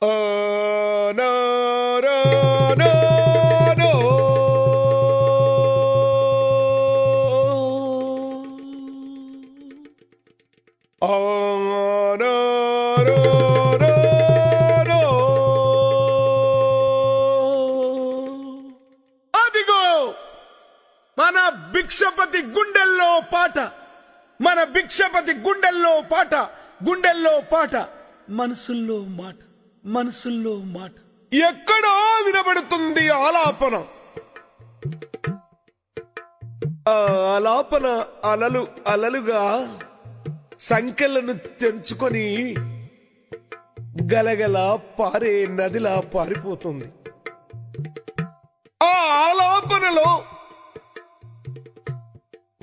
No, no, no, no. No, no, no, no. అదిగో మన భిక్షపతి గుండెల్లో పాట, మన భిక్షపతి గుండెల్లో పాట, గుండెల్లో పాట, మనసుల్లో మాట, మనసుల్లో మాట. ఎక్కడో వినబడుతుంది ఆలాపన. ఆ ఆలాపన అలలు అలలుగా సంఖ్యలను తెంచుకొని గలగల పారే నదిలా పారిపోతుంది. ఆ ఆలాపనలో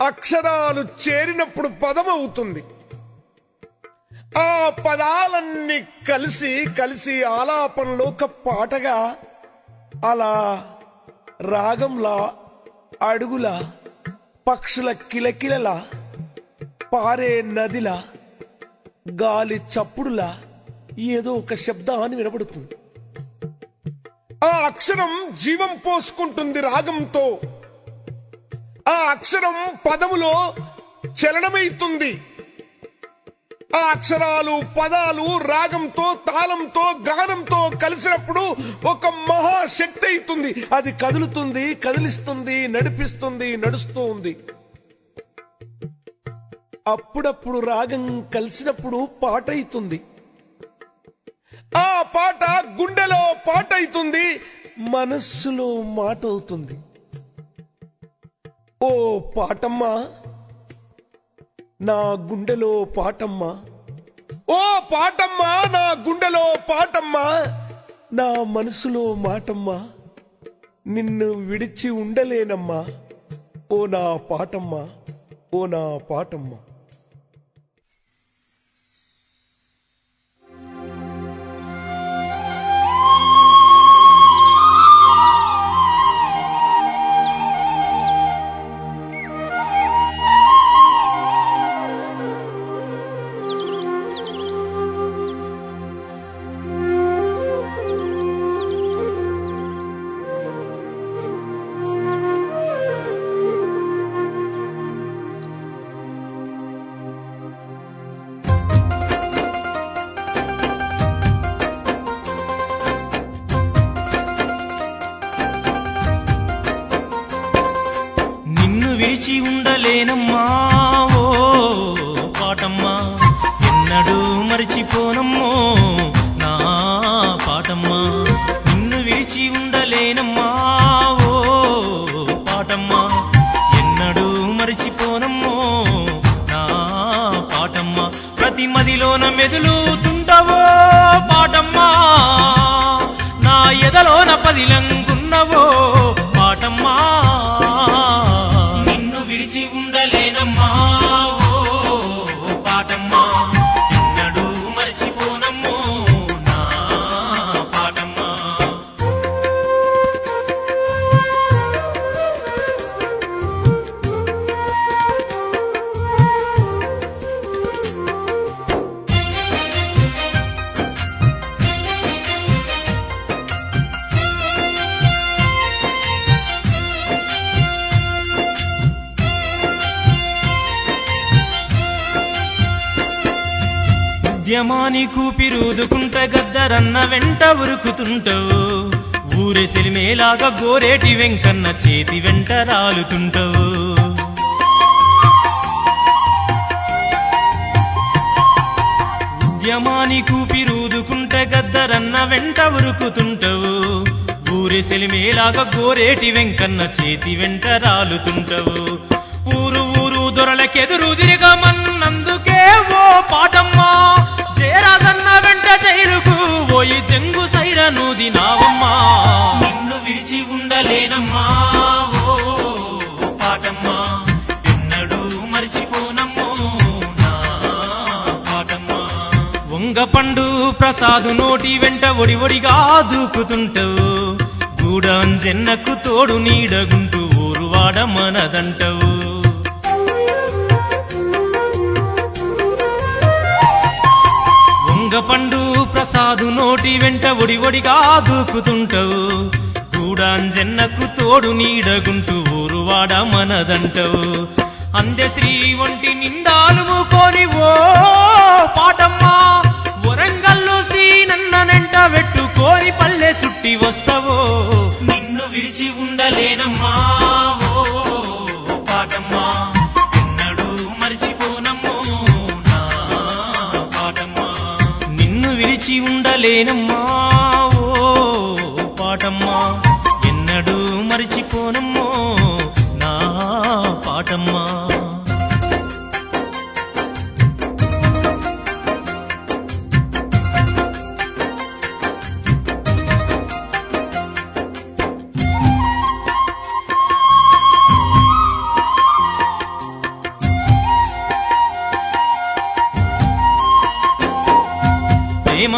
అక్షరాలు చేరినప్పుడు పదమవుతుంది. ఆ పదాలన్నీ కలిసి కలిసి ఆలాపనలో ఒక పాటగా, అలా రాగంలా, అడుగులా, పక్షుల కిలకిలలా, పారే నదిలా, గాలి చప్పుడులా ఏదో ఒక శబ్దాన్ని వినబడుతుంది. ఆ అక్షరం జీవం పోసుకుంటుంది రాగంతో. ఆ అక్షరం పదములో చలనమైతుంది. ఆ అక్షరాలు, పదాలు రాగంతో, తాళంతో, గానంతో కలిసినప్పుడు ఒక మహాశక్తి అవుతుంది. అది కదులుతుంది, కదిలిస్తుంది, నడిపిస్తుంది, నడుస్తూ ఉంది. అప్పుడప్పుడు రాగం కలిసినప్పుడు పాట అవుతుంది. ఆ పాట గుండెలో పాట అవుతుంది, మనస్సులో మాట అవుతుంది. ఓ పాటమ్మా, నా గుండెలో పాటమ్మా, ఓ పాటమ్మా, నా గుండెలో పాటమ్మా, నా మనసులో మాటమ్మా, నిన్ను విడిచి ఉండలేనమ్మా, ఓ నా పాటమ్మా, ఓ నా పాటమ్మా. విడిచి ఉండలేనమ్మా, ఓ పాటమ్మా, ఎన్నడూ మరిచిపోనమ్మో నా పాటమ్మా. నిన్ను విడిచి ఉండలేనమ్మా, ఓ పాటమ్మా, ఎన్నడూ మరిచిపోనమ్మో నా పాటమ్మా. ప్రతి మదిలోన మెదులుతుంటవో పాటమ్మా, నా ఎదలోన పదిలంగున్నవో పాటమ్మా. విడిచి ఉండలేనమ్మా, ఓ పాటమ్మా, ఎన్నడూ మర్చిపోనమ్మో నా పాటమ్మా. ఉద్యమాని కూపిరూదుకుంట గద్దరన్న వెంట ఉరుకుతుంటావు, ఊరే సెలిమేలాగా గోరేటి వెంకన్న చేతి వెంట రాలుతుంటావు. ఉద్యమాని కూపిరూదుకుంట గద్దరన్న వెంట ఉరుకుతుంటావు, ఊరే సెలిమేలాగా గోరేటి వెంకన్న చేతి వెంట రాలుతుంటావు. ఊరు ఊరు దొరలకెదురు తిరగమన్నందుకే ఓ పాటమ్మా, జయరాజన్న వెంట జైలుకు పోయి జంగు సైరను దినావమ్మా. నిన్ను విడిచి ఉండలేనమ్మా, ఓ పాటమ్మా, ఎన్నడూ మర్చిపోనమ్మో నా పాటమ్మా. వంగపండు ప్రసాదు నోటి వెంట ఒడి ఒడిగా దూకుతుంటావు, గూడాంజన్నకు తోడు నీడగుంటూ ఊరువాడ మనదంటావు. వంగపండు ప్రసాదు కాదు నోటి వెంట ఒడివడిగా దూకుతుంటావు గూడాంజన్నకు తోడు నీడగుంటూ ఊరువాడ మనదంటవు అందశ్రీ వంటి నిండాలుముకొని ఓ పాటమ్మా వరంగల్లు సీనన్ననెంట వెట్టుకోని పల్లె చుట్టి వస్తవో నిన్ను విడిచి ఉండలేనమ్మా ఓ పాటమ్మా ఎన్నడూ మరిచిపోనమ్మో నా పాటమ్మా నిన్ను విడిచి ఉండలేనమ్మా ఓ పాటమ్మా ఎన్నడూ మరిచిపోనమ్మో నా పాటమ్మా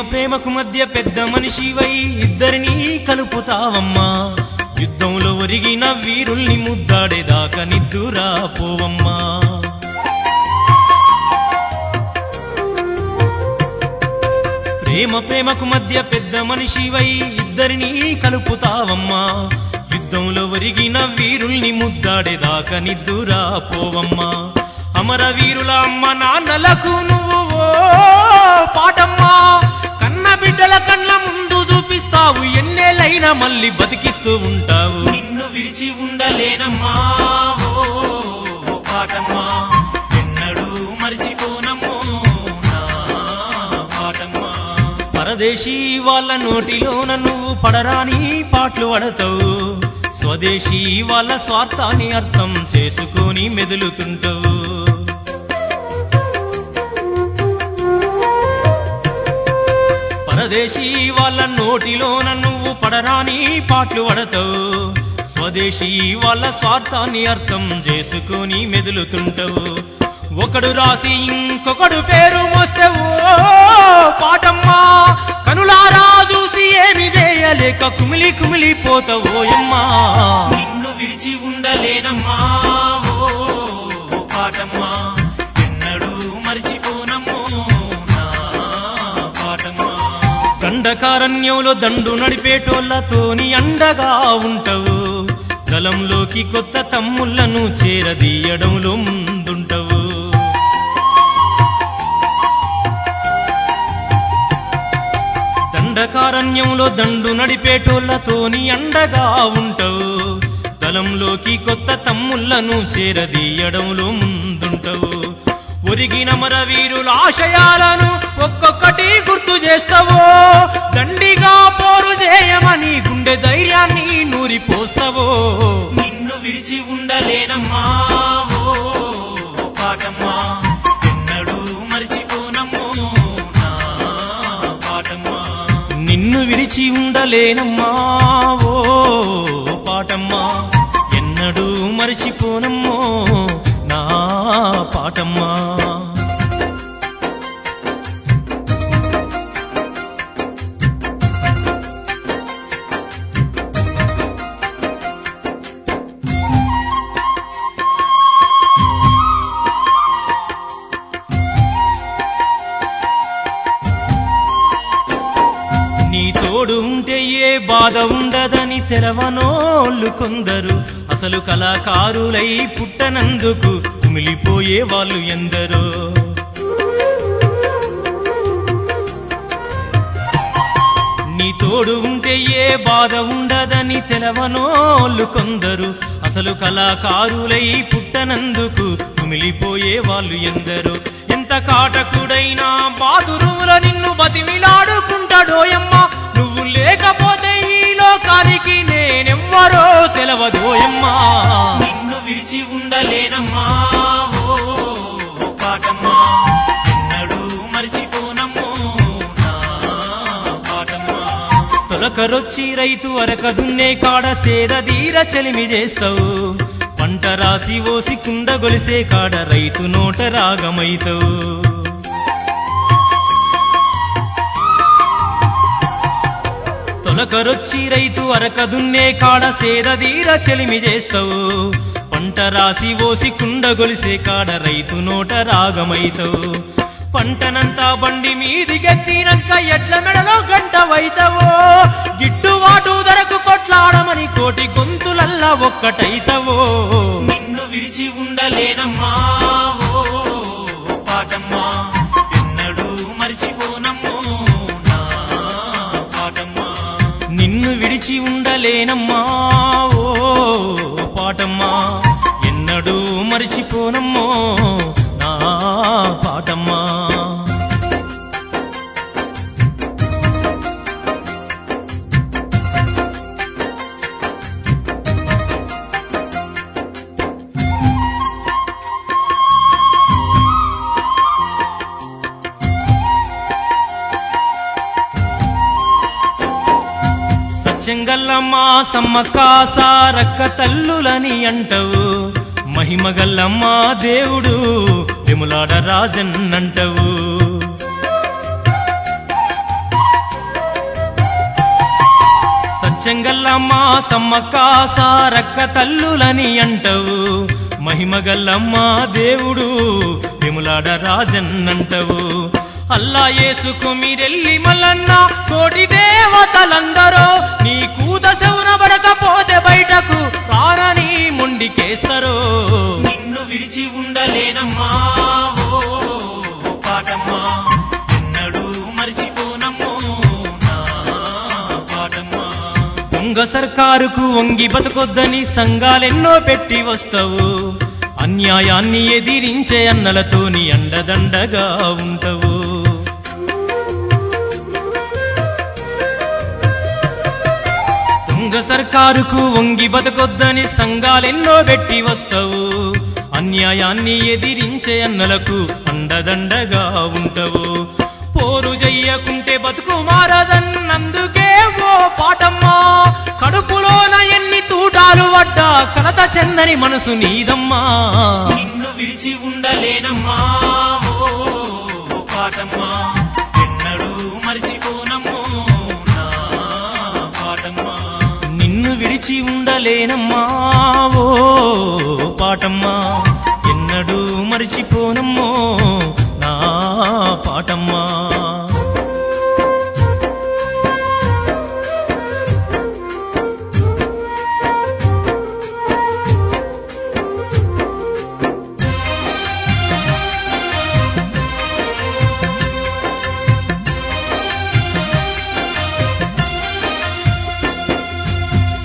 ప్రేమకు మధ్య పెద్ద మనిషివై ఇద్దరినీ కలుపుతావమ్మా యుద్ధంలో ఒరిగిన వీరుల్ని ముద్దాడేదాకా నిద్దురా పోవమ్మా ప్రేమకు మధ్య పెద్ద మనిషివై ఇద్దరినీ కలుపుతావమ్మా యుద్ధంలో ఒరిగిన వీరుల్ని ముద్దాడేదాకా నిద్దురా పోవమ్మా అమరవీరుల అమ్మ నాన్నలకు నువ్వు ఓ పాటమ్మా కన్న బిడ్డల కళ్ళ ముందు చూపిస్తావు ఎన్నేళ్ళైనా మళ్ళీ బతికిస్తూ ఉంటావు నిన్ను విడిచి ఉండలేనమ్మా ఓ పాటమ్మా ఎన్నడూ మరిచిపోనమ్మో నా పాటమ్మా పరదేశీ వాళ్ళ నోటిలోన నువ్వు పడరాని పాటలు పడతావు స్వదేశీ వాళ్ళ స్వార్థాన్ని అర్థం చేసుకొని మెదులుతుంటావు పరదేశీ వాళ్ళ నోటిలోన నువ్వు పడరాని పాటలు పడతావు స్వదేశీ వాళ్ళ స్వార్థాన్ని అర్థం చేసుకొని మెదులుతుంటావు ఒకడు రాసి ఇంకొకడు పేరు మోస్తే ఓ పాటమ్మా కనులారా చూసి ఏమి చేయలేక కుమిలి కుమిలిపోతావోయమ్మా నిన్ను విడిచి ఉండలేనమ్మా ఓ పాటమ్మా ఎన్నడూ మరిచిపోనమ్మో నా పాటమ్మా దండకారణ్యంలో దండు నడిపేటోళ్లతోని అండగా ఉంటావు గలంలోకి కొత్త తమ్ముళ్లను చేరదీయడంలో ముందుంటావు దండకారణ్యంలో దండు నడిపేటోళ్లతోని అండగా ఉంటావు గలంలోకి కొత్త తమ్ముళ్లను చేరదీయడంలో ముందుంటావు ఒరిగిన మరవీరుల ఆశయాలను ఒక్కొక్కటి గుర్తు చేస్తావో దండిగా పోరు చేయమని గుండె ధైర్యాన్ని నూరిపోస్తావో నిన్ను విడిచి ఉండలేనమ్మా ఓ పాటమ్మా ఎన్నడూ మరిచిపోనమ్మో నా పాటమ్మా నిన్ను విడిచి ఉండలేనమ్మా ఓ పాటమ్మా ఎన్నడూ మరిచిపోనమ్మో నా పాటమ్మా నీ తోడు ఉంటే ఏ బాధ ఉండదని తెరవనోళ్ళు కొందరు అసలు కళాకారులై పుట్టనందుకు కుమిలిపోయే వాళ్ళు ఎందరో నీ తోడు ఉంటే ఏ బాధ ఉండదని తెలవనోళ్ళు కొందరు అసలు కళాకారులై పుట్టనందుకు కుమిలిపోయే వాళ్ళు ఎందరో ఎంత కాటకుడైనా బాదురుముల నిన్ను బతిమిలాడుకుంటాడోయమ్మా నువ్వు లేకపోతే ఈ లోకానికి నేనెవ్వరో తెలవదోయమ్మా నిన్ను విడిచి ఉండలేనమ్మా ఓ పాటమ్మా ఎన్నడూ మరిచిపోనమ్మో నా పాటమ్మా తొలకరొచ్చి రైతు అరక దున్నే కాడ సేదదీర చెలిమి చేస్తావు పంట రాసి ఓసి కుండ గొలిసే కాడ రైతు నోట రాగమైతావు తొలకరొచ్చి రైతు అరక దున్నే కాడ సేదదీర చెలిమి చేస్తావు పంట రాసి ఓసి కుండ గొలిసే కాడ రైతు నోట రాగమైతావు పంటనంతా బండి మీదికెత్తినంక ఎట్ల మెడలో గంట వైతవో గిట్టుబాటు ధరకు కొట్లాడమని కోటి గొంతులల్లా ఒక్కటైతవో నిన్ను విడిచి ఉండలేనమ్మా ఓ పాటమ్మా ఎన్నడూ మరిచిపోనమ్మో నా పాటమ్మా నిన్ను విడిచి ఉండలేనమ్మా ఓ పాటమ్మా ఎన్నడూ మరిచిపోనమ్మో నా పాటమ్మా సత్యంగల్లమ్మ సమ్మక్క సారక్క తల్లులని అంటవు మహిమగల్లమ్మ దేవుడు విములాడ రాజన్నంటవు సత్యంగల్లమ్మ సమ్మక్క సారక్క తల్లులని అంటవు మహిమగల్లమ్మ దేవుడు విములాడ రాజన్నంటవు అల్లా యేసుకు మీరెల్లి మల్లన్న కోటి దేవతలందరూ నీ కూత సెవున పడకపోతే బయటకు రారని మొండికేస్తరో నిన్ను విడిచి ఉండలేనమ్మా ఓ పాటమ్మా ఎన్నడూ మరిచిపోనమ్మో నా పాటమ్మా దొంగ సర్కారుకు వంగి బతకొద్దని సంఘాలెన్నో పెట్టి వస్తావు అన్యాయాన్ని ఎదిరించే అన్నలతోని అండదండగా ఉంటావు దొంగ సర్కారుకు వంగి బతకొద్దని సంఘాలెన్నో పెట్టి వస్తావు అన్యాయాన్ని ఎదిరించే అన్నలకు అండదండగా ఉంటావు పోరు చెయ్యకుంటే బతుకు మారదన్నందుకే ఓ పాటమ్మా కడుపులోన ఎన్ని తూటాలు పడ్డా కలత చెందని మనసు నీదమ్మా నిన్ను విడిచి ఉండలేనమ్మా ఓ పాటమ్మా ఎన్నడూ మరిచిపోనమ్మో నా పాటమ్మా నిన్ను విడిచి ఉండలేనమ్మా ఓ పాటమ్మా ఎన్నడూ మరిచిపోనమ్మో నా పాటమ్మా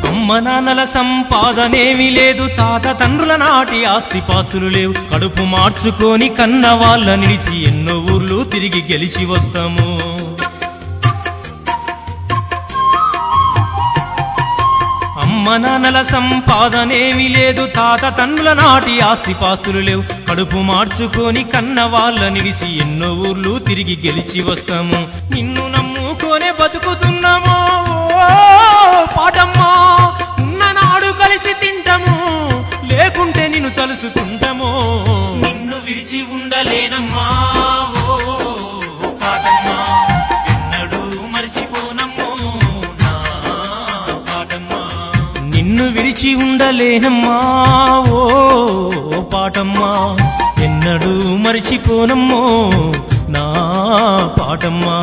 అమ్మ నాన్నల సంపాదనేమి లేదు తాత తండ్రుల నాటి ఆస్తిపాస్తులు లేవు కడుపు మార్చుకొని కన్న వాళ్ళ నిలిచి ఎన్నో ఊర్లు తిరిగి గెలిచి వస్తాము అమ్మ నాన్నల సంపాదనేమి లేదు తాత తండ్రుల నాటి ఆస్తిపాస్తులు లేవు కడుపు మార్చుకొని కన్న వాళ్ళ నిలిచి ఎన్నో ఊర్లు తిరిగి గెలిచి వస్తాము నిన్ను నమ్ముకోనే బతుకుతున్నామో పాటమ్మా ఉన్ననాడు కలిసి తింటాము లేకుంటే నిన్ను తలుసుకుంటాము నిన్ను విడిచి ఉండలేనమ్మా ఓ పాటమ్మా ఎన్నడూ మరిచిపోనమ్మో నా పాటమ్మా నిన్ను విడిచి ఉండలేనమ్మా ఓ పాటమ్మా ఎన్నడూ మరిచిపోనమ్మో నా పాటమ్మా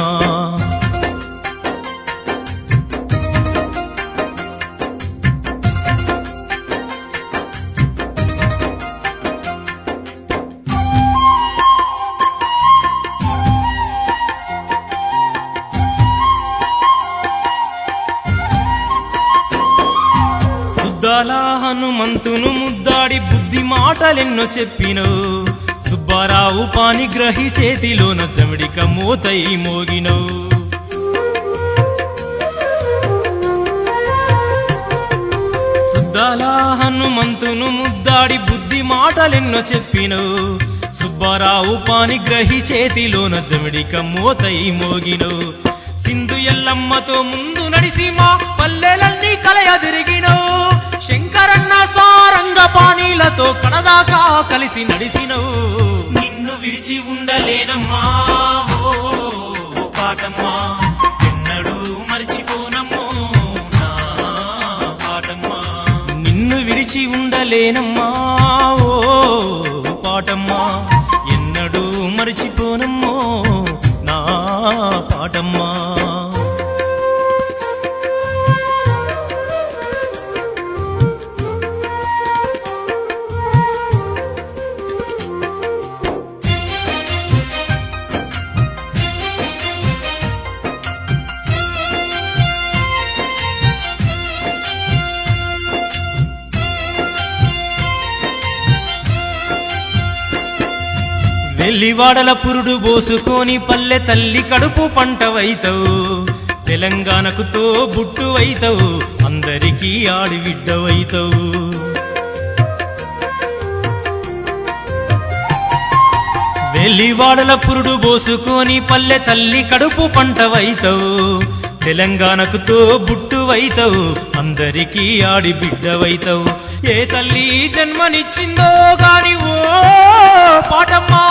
సుద్దాల హనుమంతును ముద్దాడి బుద్ధి మాటలెన్నో చెప్పినవు సుబ్బారావు పానిగ్రహి చేతిలోన జమిడిక మోతై మోగినవు సుద్దాల హనుమంతును ముద్దాడి బుద్ధి మాటలెన్నో చెప్పినవు సుబ్బారావు పానిగ్రహి చేతిలోన జమిడిక మోతై మోగినవు సింధు ఎల్లమ్మతో ముందు నడిసి మా పల్లెలన్నీ కలయదిరిగినవు శంకరన్న సారంగ పానీలతో కడదాకా కలిసి నడిసినవు నిన్ను విడిచి ఉండలేనమ్మా ఓ పాటమ్మా ఎన్నడూ మరిచిపోనమ్మో నా పాటమ్మా నిన్ను విడిచి ఉండలేనమ్మా ఓ పాటమ్మా ఎన్నడూ మరిచిపోనమ్మో వెల్లివాడల పురుడు పోసుకొని పల్లె తల్లి కడుపు పంటవైతవు తెలంగాణకు తో బుట్టువైతవు అందరికీ ఆడివిడ్డవైతవు వెల్లివాడల పురుడు పోసుకొని పల్లె తల్లి కడుపు పంటవైతవు తెలంగాణకు తో బుట్టువైతవు అందరికీ ఆడిబిడ్డవైతవు ఏ తల్లి జన్మనిచ్చిందో గాని ఓ పాటమ్మా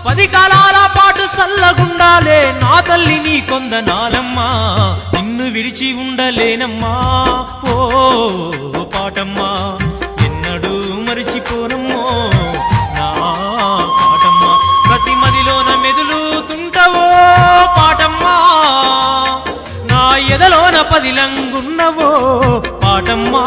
10 కాలాల పాటు సల్లగుండాలే నా తల్లి నీ కొందనాలమ్మా నిన్ను విడిచి ఉండలేనమ్మా ఓ పాటమ్మా ఎన్నడూ మరిచిపోనమ్మో నా పాటమ్మా ప్రతి మదిలోన మెదులుతుంటవో పాటమ్మా నా ఎదలోన పదిలంగున్నవో పాటమ్మా